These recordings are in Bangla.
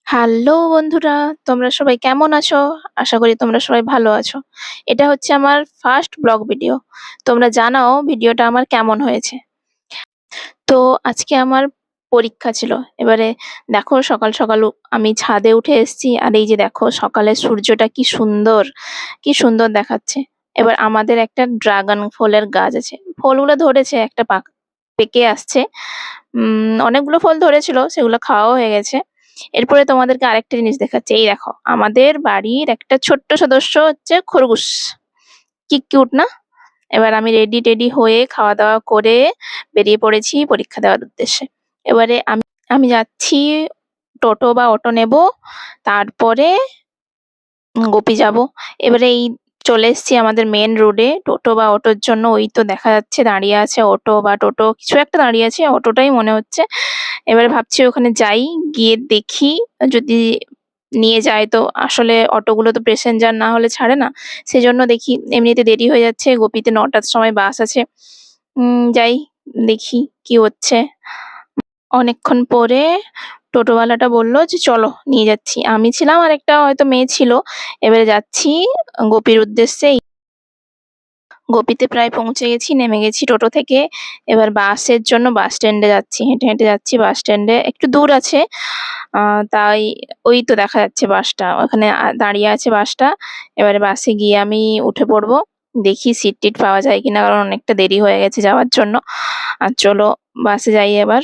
হ্যালো বন্ধুরা, তোমরা সবাই কেমন আছো? আশা করি তোমরা সবাই ভালো আছো। এটা হচ্ছে আমার ফার্স্ট ব্লগ ভিডিও। তোমরা জানাও ভিডিওটা আমার কেমন হয়েছে। তো আজকে আমার পরীক্ষা ছিল। এবারে দেখো সকাল সকাল আমি ছাদে উঠে এসেছি আর এই যে দেখো সকালের সূর্যটা কি সুন্দর, কি সুন্দর দেখাচ্ছে। এবার আমাদের একটা ড্রাগন ফলের গাছ আছে। ফলগুলো ধরেছে, একটা পেকে আসছে। অনেকগুলো ফল ধরেছিল, সেগুলো খাওয়াও হয়ে গেছে। এরপরে তোমাদেরকে আরেকটা জিনিস দেখাচ্ছি। এই দেখো আমাদের বাড়ির একটা ছোট্ট সদস্য হচ্ছে খরগোশ। কি কিউট না? এবার আমি রেডি টেডি হয়ে খাওয়া দাওয়া করে বেরিয়ে পড়েছি পরীক্ষা দেওয়ার উদ্দেশ্যে। এবারে আমি আমি যাচ্ছি, টোটো বা অটো নেব, তারপরে গোপী যাব। এবারে এই চলে এসেছি আমাদের মেন রোডে। টোটো বা অটোর জন্য ওই তো দেখা যাচ্ছে দাঁড়িয়ে আছে, অটো বা টোটো কিছু একটা দাঁড়িয়ে আছে, অটোটাই মনে হচ্ছে। এবারে ভাবছি ওখানে যাই, গিয়ে দেখি যদি নিয়ে যায়। তো আসলে অটোগুলো তো প্যাসেঞ্জার না হলে ছাড়ে না, সেজন্য দেখি। এমনিতে দেরি হয়ে যাচ্ছে, গোপীতে ৯টার সময় বাস আছে। যাই, দেখি কি হচ্ছে। অনেকক্ষণ পরে টোটোওয়ালাটা বলল যে চলো নিয়ে যাচ্ছি। আমি ছিলাম আর একটা হয়তো মেয়ে ছিল। এবারে যাচ্ছি গোপীর উদ্দেশ্যে। গোপীতে প্রায় পৌঁছে গেছি, নেমে গেছি টোটো থেকে। এবার বাসের জন্য বাস স্ট্যান্ডে যাচ্ছি, হেঁটে হেঁটে যাচ্ছি বাস স্ট্যান্ডে। একটু দূর আছে, তাই ওই তো দেখা যাচ্ছে বাসটা, ওখানে দাঁড়িয়ে আছে বাসটা। এবারে বাসে গিয়ে আমি উঠে পড়বো। দেখি সিট টিট পাওয়া যায় কিনা, কারণ অনেকটা দেরি হয়ে গেছে যাওয়ার জন্য। আর চলো বাসে যাই এবার।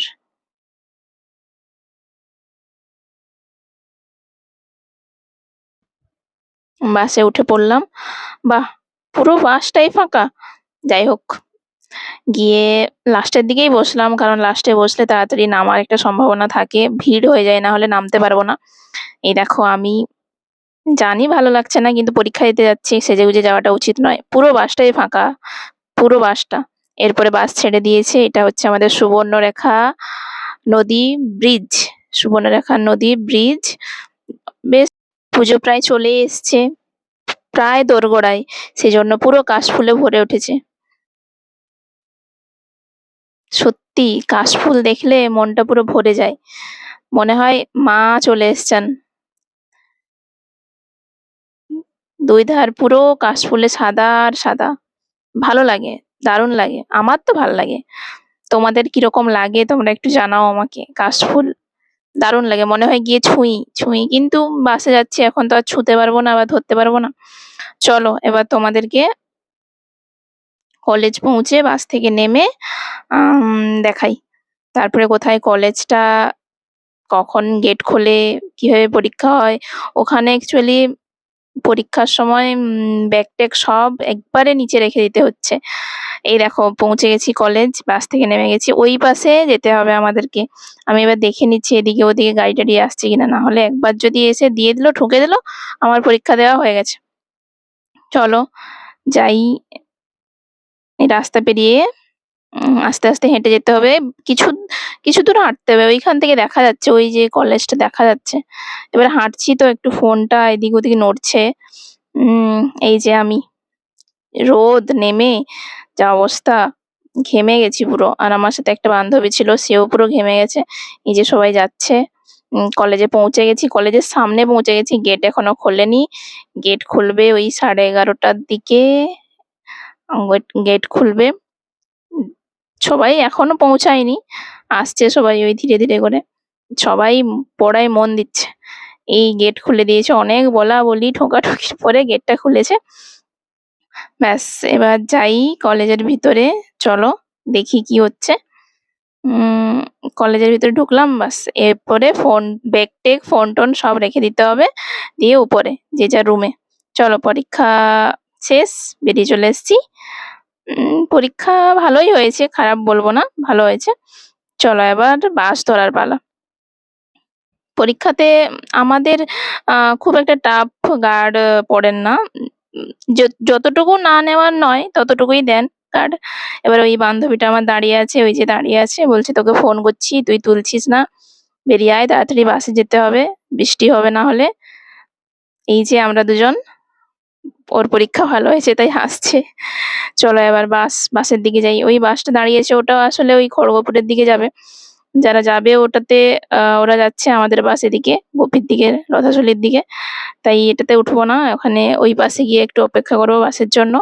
বাসে উঠে পড়লাম। বাহ, পুরো বাসটাই ফাঁকা। যাই হোক, গিয়ে লাস্টের দিকেই বসলাম, কারণ লাস্টে বসলে তাড়াতাড়ি নামার একটা সম্ভাবনা থাকে, ভিড় হয়ে যায়, না হলে নামতে পারবো না। এই দেখো আমি জানি ভালো লাগছে না, কিন্তু পরীক্ষা দিতে যাচ্ছি, সেজেগুজে যাওয়াটা উচিত নয়। পুরো বাসটাই ফাঁকা, পুরো বাসটা। এরপরে বাস ছেড়ে দিয়েছে। এটা হচ্ছে আমাদের সুবর্ণরেখা নদী ব্রিজ। সুবর্ণরেখা নদী ব্রিজ। বেশ, পুজো প্রায় চলে এসছে, প্রায় দোরগোড়ায়, সেজন্য পুরো কাশফুলে ভরে উঠেছে। সত্যি কাশফুল দেখলে মনটা পুরো ভরে যায়, মনে হয় মা চলে এসছেন। দুই ধার পুরো কাশফুলে সাদা আর সাদা। ভালো লাগে, দারুণ লাগে, আমার তো ভালো লাগে। তোমাদের কিরকম লাগে তোমরা একটু জানাও আমাকে। কাশফুল দারুণ লাগে, মনে হয় গিয়ে ছুঁই ছুঁই, কিন্তু বাসে যাচ্ছি, এখন তো আর ছুঁতে পারবো না বা ধরতে পারবো না। চলো এবার তোমাদেরকে কলেজ পৌঁছে বাস থেকে নেমে দেখাই। তারপরে কোথায় কলেজটা, কখন গেট খোলে, কিভাবে পরীক্ষা হয়। ওখানে অ্যাকচুয়ালি পরীক্ষার সময় ব্যাগ ট্যাগ সব একবারে নিচে রেখে দিতে হচ্ছে। এই দেখো পৌঁছে গেছি কলেজ, বাস থেকে নেমে গেছি। ওই পাশে যেতে হবে আমাদেরকে। আমি এবার দেখে নিচ্ছি এদিকে ওদিকে গাড়ি টাড়ি আসছে কিনা, না হলে একবার যদি এসে দিয়ে দিল, ঠুকে দিল, আমার পরীক্ষা দেওয়া হয়ে গেছে। চলো যাই। এই রাস্তা পেরিয়ে আস্তে আস্তে হেঁটে যেতে হবে। কিছু কিছু দূর হাঁটতে হবে, ওইখান থেকে দেখা যাচ্ছে ওই যে কলেজটা দেখা যাচ্ছে। এবার হাঁটছি তো একটু ফোনটা এদিক ওদিক নড়ছে। উম এই যে আমি রোদ নেমে যা অবস্থা, ঘেমে গেছি পুরো। আর আমার সাথে একটা বান্ধবী ছিল, সেও পুরো ঘেমে গেছে। এই যে সবাই যাচ্ছে। কলেজে পৌঁছে গেছি, কলেজের সামনে পৌঁছে গেছি। গেট এখনো খোলেনি, গেট খুলবে ওই 11:30টার দিকে। গেট খুলবে। উম সবাই এখনো পৌঁছায়নি, আসছে সবাই ওই ধীরে ধীরে করে। সবাই পড়ায় মন দিচ্ছে। এই গেট খুলে দিয়েছে, অনেক বলাবলি ঠোকাঠুকির পরে গেটটা খুলেছে। ব্যাস, এবার যাই কলেজের ভিতরে। চলো দেখি কি হচ্ছে। উম কলেজের ভিতরে ঢুকলাম, বাস এরপরে phone, bag tag phone tone সব রেখে দিতে হবে, দিয়ে উপরে যে যার রুমে। চলো পরীক্ষা শেষ, বেরিয়ে চলে এসেছি। পরীক্ষা ভালোই হয়েছে, খারাপ বলবো না, ভালো হয়েছে। চলো এবার বাস ধরার পালা। পরীক্ষাতে আমাদের খুব একটা টাফ গার্ড পড়েন না। যতটুকু না নেওয়ার নয় ততটুকুই দেন গার্ড। এবার ওই বান্ধবীটা আমার দাঁড়িয়ে আছে, ওই যে দাঁড়িয়ে আছে, বলছে তোকে ফোন করছি তুই তুলছিস না, বেরিয়ে আয় তাড়াতাড়ি, বাসে যেতে হবে, বৃষ্টি হবে না হলে। এই যে আমরা দুজন, ওর পরীক্ষা ভালো হয়েছে তাই হাসছে। চলো এবার বাসের দিকে যাই। ওই বাসটা দাঁড়িয়েছে, ওটাও আসলে ওই খড়গপুরের দিকে যাবে। যারা যাবে ওটাতে ওরা যাচ্ছে আমাদের বাস এদিকে গোপীর দিকে, রথাশালীর দিকে। তাই এটাতে উঠবো না। ওখানে ওই বাসে গিয়ে একটু অপেক্ষা করবো বাসের জন্য।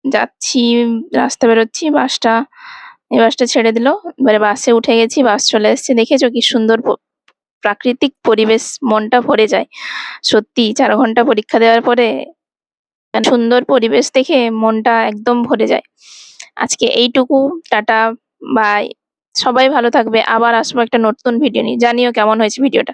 যাচ্ছি, রাস্তা বেরোচ্ছি, এই বাসটা ছেড়ে দিল। এবারে বাসে উঠে গেছি, বাস চলে এসছে। দেখেছো কি সুন্দর প্রাকৃতিক পরিবেশ, মনটা ভরে যায়। সত্যি ৪ ঘন্টা পরীক্ষা দেওয়ার পরে সুন্দর পরিবেশ দেখে মনটা একদম ভরে যায়। আজকে এইটুকু, টাটা, বাই। সবাই ভালো থাকবে। আবার আসবো একটা নতুন ভিডিও নিয়ে। জানিও কেমন হয়েছে ভিডিওটা।